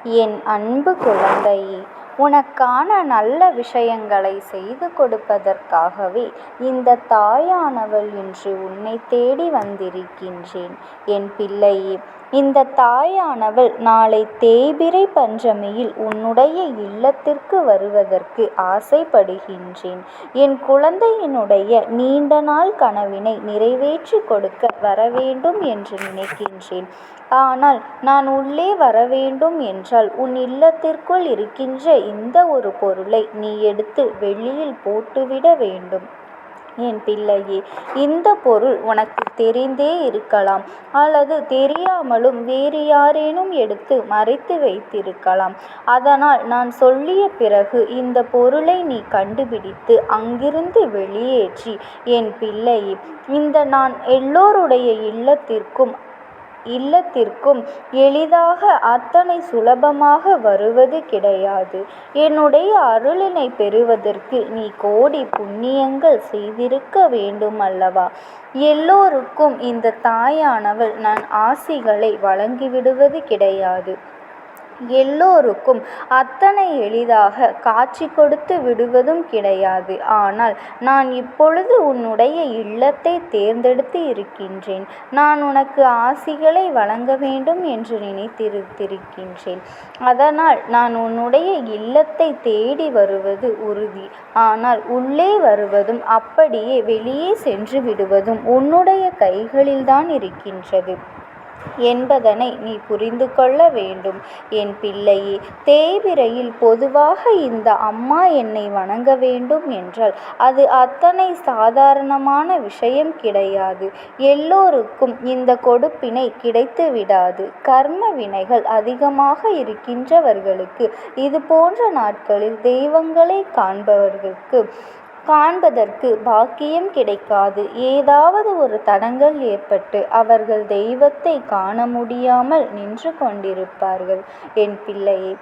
என் அன்பு குழந்தையே, உனக்கான நல்ல விஷயங்களை செய்து கொடுப்பதற்காகவே இந்த தாயானவள் இன்று உன்னை தேடி வந்திருக்கின்றேன். என் பிள்ளையே, இந்த தாயானவள் நாளை தேய்பிறை பஞ்சமியில் உன்னுடைய இல்லத்திற்கு வருவதற்கு ஆசைப்படுகின்றேன். என் குழந்தையினுடைய நீண்ட நாள் கனவினை நிறைவேற்றி கொடுக்க வரவேண்டும் என்று நினைக்கின்றேன். ஆனால் நான் உள்ளே வரவேண்டும் என்றால் உன் இல்லத்திற்குள் இருக்கின்ற இந்த ஒரு பொருளை நீ எடுத்து வெளியில் போட்டுவிட வேண்டும். என் பிள்ளையே, இந்த பொருள் உனக்கு தெரிந்தே இருக்கலாம், அல்லது தெரியாமலும் வேறு யாரேனும் எடுத்து மறைத்து வைத்திருக்கலாம். அதனால் நான் சொல்லிய பிறகு இந்த பொருளை நீ கண்டுபிடித்து அங்கிருந்து வெளியேற்றி, என் பிள்ளையே, இந்த நான் எல்லோருடைய இல்லத்திற்கும் எளிதாக அத்தனை சுலபமாக வருவது கிடையாது. என்னுடைய அருளினை பெறுவதற்கு நீ கோடி புண்ணியங்கள் செய்திருக்க வேண்டும் அல்லவா? எல்லோருக்கும் இந்த தாயானவள் நான் ஆசிகளை வழங்கிவிடுவது கிடையாது. எல்லோருக்கும் அத்தனை எளிதாக காட்சி கொடுத்து விடுவதும் கிடையாது. ஆனால் நான் இப்பொழுது உன்னுடைய இல்லத்தை தேர்ந்தெடுத்து இருக்கின்றேன். நான் உனக்கு ஆசிகளை வழங்க வேண்டும் என்று நினைத்திருக்கின்றேன். அதனால் நான் உன்னுடைய இல்லத்தை தேடி வருவது உறுதி. ஆனால் உள்ளே வருவதும் அப்படியே வெளியே சென்று விடுவதும் உன்னுடைய கைகளில்தான் இருக்கின்றது என்பதனை நீ புரிந்து கொள்ள வேண்டும். என் பிள்ளையே, தேய்பிறையில் பொதுவாக இந்த அம்மா என்னை வணங்க வேண்டும் என்றால் அது அத்தனை சாதாரணமான விஷயம் கிடையாது. எல்லோருக்கும் இந்த கொடுப்பினை கிடைத்து விடாது. கர்ம வினைகள் அதிகமாக இருக்கின்றவர்களுக்கு இது போன்ற நாட்களில் தெய்வங்களை காண்பதற்கு பாக்கியம் கிடைக்காது. ஏதாவது ஒரு தடங்கல் ஏற்பட்டு அவர்கள் தெய்வத்தை காண முடியாமல் நின்று கொண்டிருப்பார்கள். என் பிள்ளையே,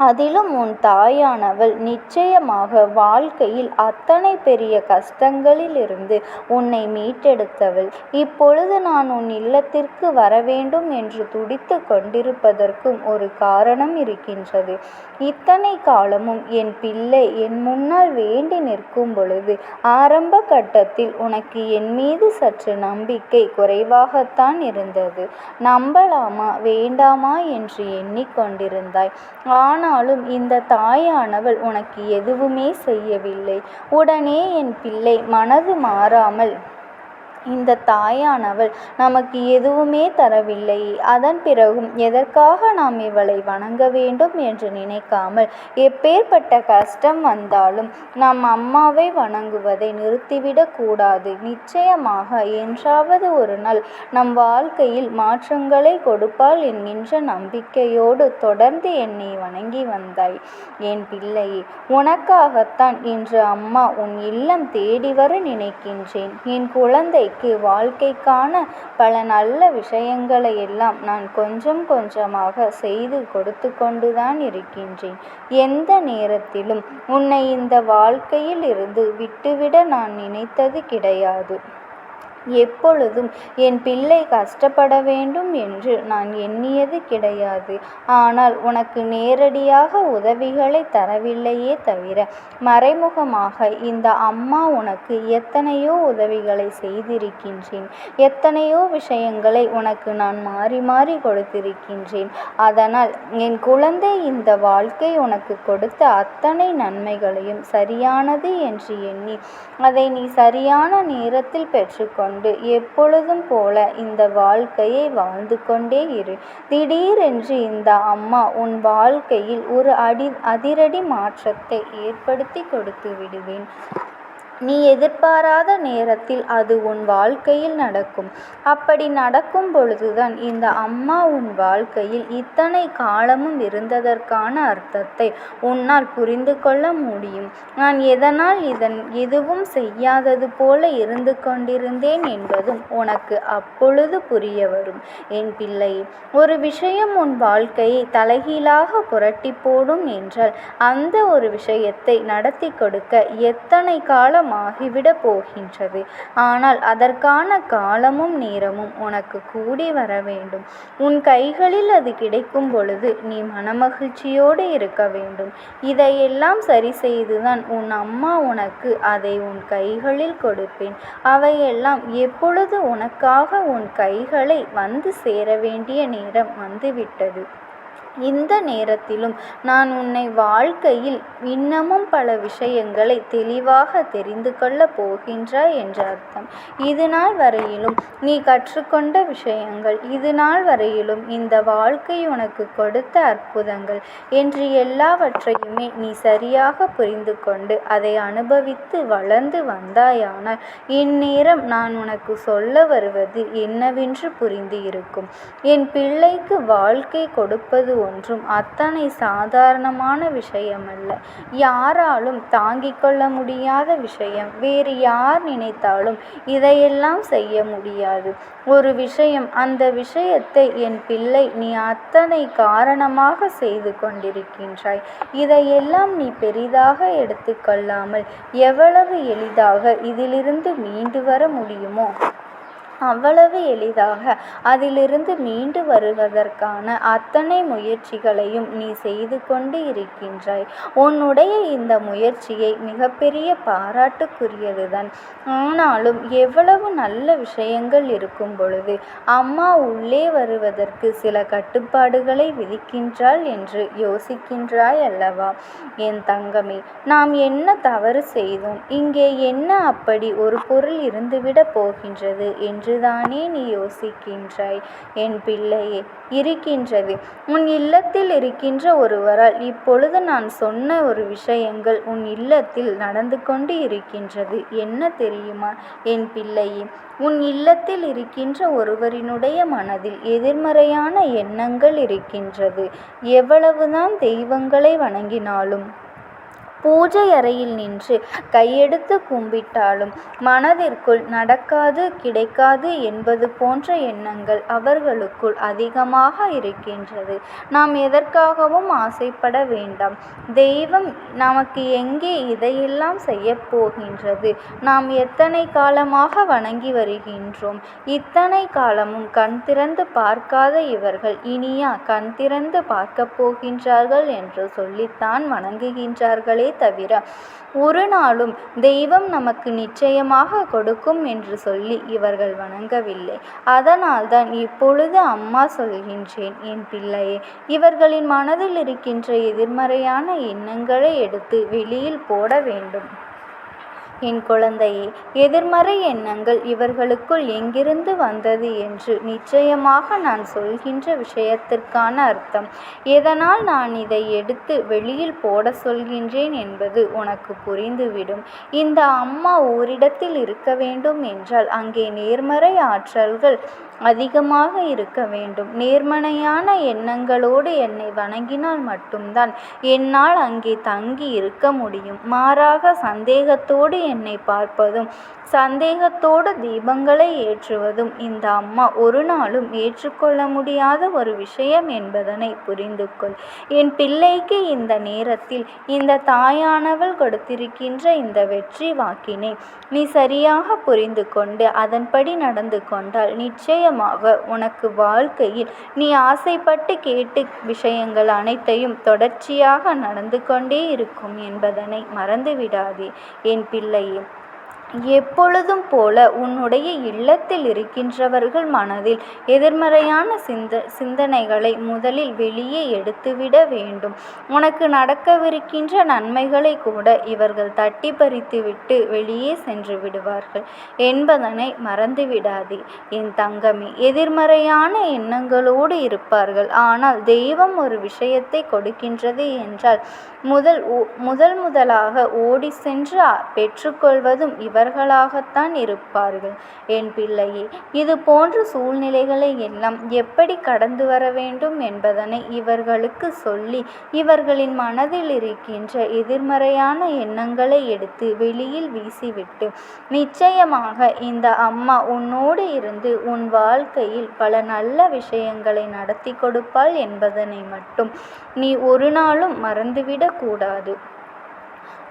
அதிலும் உன் தாயானவள் நிச்சயமாக வாழ்க்கையில் அத்தனை பெரிய கஷ்டங்களிலிருந்து உன்னை மீட்டெடுத்தவள். இப்பொழுது நான் உன் இல்லத்திற்கு வரவேண்டும் என்று துடித்து கொண்டிருப்பதற்கும் ஒரு காரணம் இருக்கின்றது. இத்தனை காலமும் என் பிள்ளை என் முன்னால் வேண்டி நிற்கும் பொழுது ஆரம்ப கட்டத்தில் உனக்கு என் மீது சற்று நம்பிக்கை குறைவாகத்தான் இருந்தது. நம்பலாமா வேண்டாமா என்று எண்ணிக்கொண்டிருந்தாய். ஆனாலும் இந்த தாயானவள் உனக்கு எதுவுமே செய்யவில்லை. உடனே என் பிள்ளை மனது மாறாமல் இந்த தாயானவள் நமக்கு எதுவுமே தரவில்லை. அதன் பிறகும் எதற்காக நாம் இவளை வணங்க வேண்டும் என்று நினைக்காமல் எப்பேற்பட்ட கஷ்டம் வந்தாலும் நம் அம்மாவை வணங்குவதை நிறுத்திவிடக் கூடாது. நிச்சயமாக என்றாவது ஒரு நாள் நம் வாழ்க்கையில் மாற்றங்களை கொடுப்பாள் என்கின்ற நம்பிக்கையோடு தொடர்ந்து என்னை வணங்கி வந்தாய். என் பிள்ளையே, உனக்காகத்தான் இன்று அம்மா உன் இல்லம் தேடி வர நினைக்கின்றேன். என் குழந்தை வாழ்க்கைக்கான பல நல்ல விஷயங்களை எல்லாம் நான் கொஞ்சம் கொஞ்சமாக செய்து கொடுத்து கொண்டுதான் இருக்கின்றேன். எந்த நேரத்திலும் உன்னை இந்த வாழ்க்கையில் இருந்து விட்டுவிட நான் நினைத்தது கிடையாது. எப்பொழுதும் என் பிள்ளை கஷ்டப்பட வேண்டும் என்று நான் எண்ணியது கிடையாது. ஆனால் உனக்கு நேரடியாக உதவிகளை தரவில்லையே தவிர மறைமுகமாக இந்த அம்மா உனக்கு எத்தனையோ உதவிகளை செய்திருக்கின்றேன். எத்தனையோ விஷயங்களை உனக்கு நான் மாறி மாறி கொடுத்திருக்கின்றேன். அதனால் என் குழந்தை, இந்த வாழ்க்கை உனக்கு கொடுத்த அத்தனை நன்மைகளையும் சரியானது என்று எண்ணி அதை நீ சரியான நேரத்தில் பெற்றுக்கொண்டு எப்பொழுதும் போல இந்த வாழ்க்கையை வாழ்ந்து கொண்டே இரு. திடீரென்று இந்த அம்மா உன் வாழ்க்கையில் ஒரு அதிரடி மாற்றத்தை ஏற்படுத்தி கொடுத்து விடுவேன். நீ எதிர்பாராத நேரத்தில் அது உன் வாழ்க்கையில் நடக்கும். அப்படி நடக்கும் பொழுதுதான் இந்த அம்மா உன் வாழ்க்கையில் இத்தனை காலமும் இருந்ததற்கான அர்த்தத்தை உன்னால் புரிந்து கொள்ள முடியும். நான் எதனால் எதுவும் செய்யாதது போல இருந்து கொண்டிருந்தேன் என்பதும் உனக்கு அப்பொழுது புரிய வரும். என் பிள்ளை, ஒரு விஷயம் உன் வாழ்க்கையை தலைகீழாக புரட்டி போடும் என்றால் அந்த ஒரு விஷயத்தை நடத்தி கொடுக்க எத்தனை காலம் நேரமாகிவிடப் போகின்றது. ஆனால் அதற்கான காலமும் நேரமும் உனக்கு கூடி வர வேண்டும். உன் கைகளில் அது கிடைக்கும் பொழுது நீ மனமகிழ்ச்சியோடு இருக்க வேண்டும். இதையெல்லாம் சரி செய்துதான் உன் அம்மா உனக்கு அதை உன் கைகளில் கொடுப்பேன். அவையெல்லாம் எப்பொழுது உனக்காக உன் கைகளை வந்து சேர வேண்டிய நேரம் வந்துவிட்டது. இந்த நேரத்திலும் நான் உன்னை வாழ்க்கையில் இன்னமும் பல விஷயங்களை தெளிவாக தெரிந்து கொள்ளப் போகின்றாய் என்ற அர்த்தம். இது நாள் வரையிலும் நீ கற்றுக்கொண்ட விஷயங்கள், இது நாள் வரையிலும் இந்த வாழ்க்கை உனக்கு கொடுத்த அற்புதங்கள் என்று எல்லாவற்றையுமே நீ சரியாக புரிந்து கொண்டு அதை அனுபவித்து வளர்ந்து வந்தாயானால் இந்நேரம் நான் உனக்கு சொல்ல வருவது என்னவென்று புரிந்து இருக்கும். என் பிள்ளைக்கு வாழ்க்கை கொடுப்பது ஒன்றும் அத்தனை சாதாரணமான விஷயமல்ல. யாராலும் தாங்கிக் கொள்ள முடியாத விஷயம். வேறு யார் நினைத்தாலும் இதையெல்லாம் செய்ய முடியாது ஒரு விஷயம். அந்த விஷயத்தை என் பிள்ளை நீ அத்தனை காரணமாக செய்து கொண்டிருக்கின்றாய். இதையெல்லாம் நீ பெரிதாக எடுத்துக்கொள்ளாமல் எவ்வளவு எளிதாக இதிலிருந்து மீண்டு வர முடியுமோ அவ்வளவு எளிதாக அதிலிருந்து மீண்டு வருவதற்கான அத்தனை முயற்சிகளையும் நீ செய்து கொண்டு இருக்கின்றாய். உன்னுடைய இந்த முயற்சியை மிகப்பெரிய பாராட்டுக்குரியதுதான். ஆனாலும் எவ்வளவு நல்ல விஷயங்கள் இருக்கும் பொழுது அம்மா உள்ளே வருவதற்கு சில கட்டுப்பாடுகளை விதிக்கின்றாள் என்று யோசிக்கின்றாய் அல்லவா? என் தங்கமே, நாம் என்ன தவறு செய்தோம்? இங்கே என்ன அப்படி ஒரு பொருள் இருந்துவிடப் போகின்றது என்றுதானே நீ யோசிக்கின்றாய்? என் பிள்ளையே, இருக்கின்றது. உன் இல்லத்தில் இருக்கின்ற ஒருவரால் இப்பொழுது நான் சொன்ன ஒரு விஷயங்கள் உன் இல்லத்தில் நடந்து கொண்டு இருக்கின்றது. என்ன தெரியுமா என் பிள்ளையே? உன் இல்லத்தில் இருக்கின்ற ஒருவரினுடைய மனதில் எதிர்மறையான எண்ணங்கள் இருக்கின்றது. எவ்வளவுதான் தெய்வங்களை வணங்கினாலும், பூஜை அறையில் நின்று கையெடுத்து கும்பிட்டாலும் மனதிற்குள் நடக்காது, கிடைக்காது என்பது போன்ற எண்ணங்கள் அவர்களுக்குள் அதிகமாக இருக்கின்றது. நாம் எதற்காகவும் ஆசைப்பட வேண்டாம். தெய்வம் நமக்கு எங்கே இதையெல்லாம் செய்ய போகின்றது? நாம் எத்தனை காலமாக வணங்கி வருகின்றோம். இத்தனை காலமும் கண் திறந்து பார்க்காத இவர்கள் இனியா கண் திறந்து பார்க்கப் போகின்றார்கள் என்று சொல்லித்தான் வணங்குகின்றார்களே தவிர ஒரு நாளும் தெய்வம் நமக்கு நிச்சயமாக கொடுக்கும் என்று சொல்லி இவர்கள் வணங்கவில்லை. அதனால்தான் இப்பொழுது அம்மா சொல்கின்றேன், என் பிள்ளையே, இவர்களின் மனதில் இருக்கின்ற எதிர்மறையான எண்ணங்களை எடுத்து வெளியில் போட வேண்டும். என் குழந்தையே, எதிர்மறை எண்ணங்கள் இவர்களுக்குள் எங்கிருந்து வந்தது என்று நிச்சயமாக நான் சொல்கின்ற விஷயத்திற்கான அர்த்தம், எதனால் நான் இதை எடுத்து வெளியில் போட சொல்கின்றேன் என்பது உனக்கு புரிந்துவிடும். இந்த அம்மா ஓரிடத்தில் இருக்க வேண்டும் என்றால் அங்கே நேர்மறை ஆற்றல்கள் அதிகமாக இருக்க வேண்டும். நேர்மறையான எண்ணங்களோடு என்னை வணங்கினால் மட்டும்தான் என்னால் அங்கே தங்கி இருக்க முடியும். மாறாக சந்தேகத்தோடு என்னை பார்ப்பதும் சந்தேகத்தோடு தீபங்களை ஏற்றுவதும் இந்த அம்மா ஒரு நாளும் ஏற்றுக்கொள்ள முடியாத ஒரு விஷயம் என்பதனை புரிந்து கொள். என் பிள்ளைக்கு இந்த நேரத்தில் இந்த தாயானவள் கொடுத்திருக்கின்ற இந்த வெற்றி வாக்கினை நீ சரியாக புரிந்து கொண்டு அதன்படி நடந்து கொண்டால் நிச்சயமாக உனக்கு வாழ்க்கையில் நீ ஆசைப்பட்டு கேட்டு விஷயங்கள் அனைத்தையும் தொடர்ச்சியாக நடந்து கொண்டே இருக்கும் என்பதனை மறந்துவிடாதே என் பிள்ளையே. எப்பொழுதும் போல உன்னுடைய இல்லத்தில் இருக்கின்றவர்கள் மனதில் எதிர்மறையான சிந்தனைகளை முதலில் வெளியே எடுத்துவிட வேண்டும். உனக்கு நடக்கவிருக்கின்ற நன்மைகளை கூட இவர்கள் தட்டி பறித்துவிட்டு வெளியே சென்று விடுவார்கள் என்பதனை மறந்துவிடாதே என் தங்கமே. எதிர்மறையான எண்ணங்களோடு இருப்பார்கள். ஆனால் தெய்வம் ஒரு விஷயத்தை கொடுக்கின்றது என்றால் முதலாக ஓடி சென்று பெற்றுக்கொள்வதும் இவர்களாகத்தான் இருப்பார்கள் என் பிள்ளையே. இது போன்ற சூழ்நிலைகளை எல்லாம் எப்படி கடந்து வர வேண்டும் என்பதனை இவர்களுக்கு சொல்லி இவர்களின் மனதில் இருக்கின்ற எதிர்மறையான எண்ணங்களை எடுத்து வெளியில் வீசிவிட்டு நிச்சயமாக இந்த அம்மா உன்னோடு இருந்து உன் வாழ்க்கையில் பல நல்ல விஷயங்களை நடத்தி கொடுப்பாள் என்பதனை மட்டும் நீ ஒரு நாளும் மறந்துவிடக் கூடாது.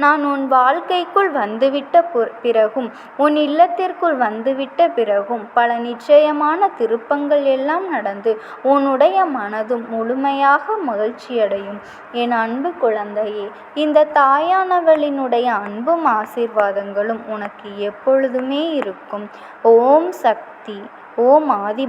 நான் உன் வாழ்க்கைக்குள் வந்துவிட்ட பிறகும், உன் இல்லத்திற்குள் வந்துவிட்ட பிறகும் பல நிச்சயமான திருப்பங்கள் எல்லாம் நடந்து உன்னுடைய மனதும் முழுமையாக மகிழ்ச்சியடையும். என் அன்பு குழந்தையே, இந்த தாயானவளினுடைய அன்பும் ஆசீர்வாதங்களும் உனக்கு எப்பொழுதுமே இருக்கும். ஓம் சக்தி. ஓம் ஆதி